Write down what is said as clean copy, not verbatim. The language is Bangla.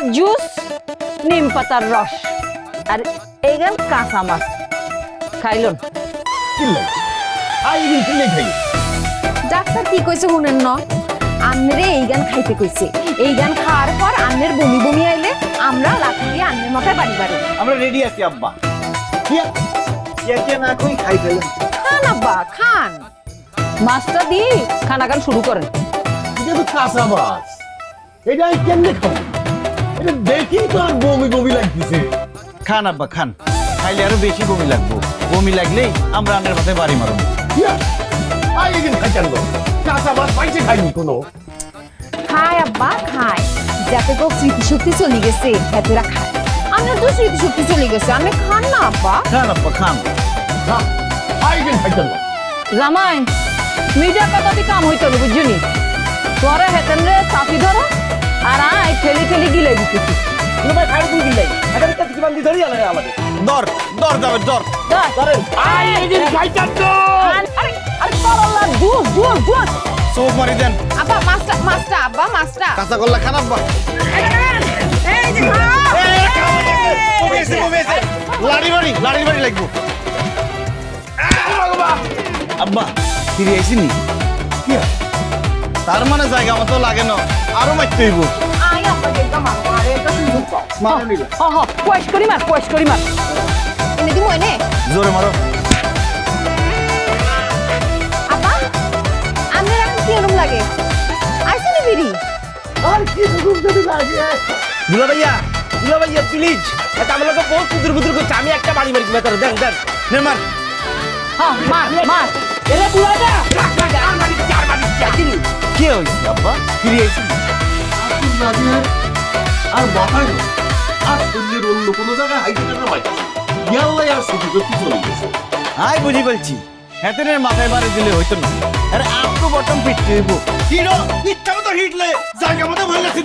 কলার জুস, নিম পাতার রস আর এইখান কাঁচা মাছ খাইলন। ডাক্তার কি কইছে শুনেন না, আন্নের এই গান খাইতে কইছে। এই গান খাওয়ার পর আন্নের বমি বমি আইলে আমরা লাঠি দিয়ে আন্নের মাথায় বাড়ি বাড়ি। আমরা রেডি আছি আব্বা। কি না কই খাই ফেলেন। খান আব্বা খান। মাছটা দিয়ে খানা খান শুরু করেন। এটা তো কাঁচা মাছ, এটা কেমনে খাবো? এটা দেখি তো আর বমি বমি লাগতেছে। খান আব্বা খান, খাইলে আরো বেশি বমি লাগবো। বমি লাগলেই আমরা আন্নের মাথায় বাড়ি মারবো। কাঁচা মাছ পাইছে খাইনি কোনো। খায় আব্বা খায়, যাতে তো স্মৃতিশক্তি চলে গেছে হেতেরা খায়। আন্নের তো স্মৃতিশক্তি চলে গেছে, আমি খান না আব্বা। খান আব্বা খান। জামাই মিজা কথাটি কাম হইতো না বুঝছনি। তোরা হেতেন রে চাপি ধরো আর আয় ঠেলি ঠেলি গিলে দিতেছি। দর দর যাবে দর। চোখ মারি দেন। আব্বা মাছটা মাছটা আব্বা মাছটা। কাঁচা করলা খান আব্বা। লাড়ি বাড়ি লাগবো। আব্বা ফিরে আইসিনি। তার মানে জায়গা মতো লাগে না, আরো মারতে হইব। আয় আব্বা যেটা মারো আরে এটা সুন্দর তো। মারো নিলা। পয়স করি মার, পয়স করি মার। এনে দিমু এনে। জোরে মারো। আব্বা আন্নের এখন কি রকম লাগে? আইছে না বিড়ি? আর কি সুযোগ যদি লাগে। দুলা ভাইয়া প্লিজ, এটা আমরা তো বহুত বুদুর বুদুর করছে। আমি একটা বাড়ি মারি মেতার দেন দেন নে মার। হ্যাঁ মার মার। এরে বুড়াটা কি হইছে আব্বা? ফিরে আইসি। আর মাথায় না, আর শরীরের অন্য কোনো জায়গায় হাইতে না ভাই। ইয়াল্লাই আর সুযোগ কি চলে গেছে। আই বুঝি বলছি, হেতেনের মাথায় বাড়ি দিলে হইতো না। আরে আপনি বটম ফিট হইব। হিরো ইচ্ছা মতো হিটলে জায়গা মতো ভালো লাগছে।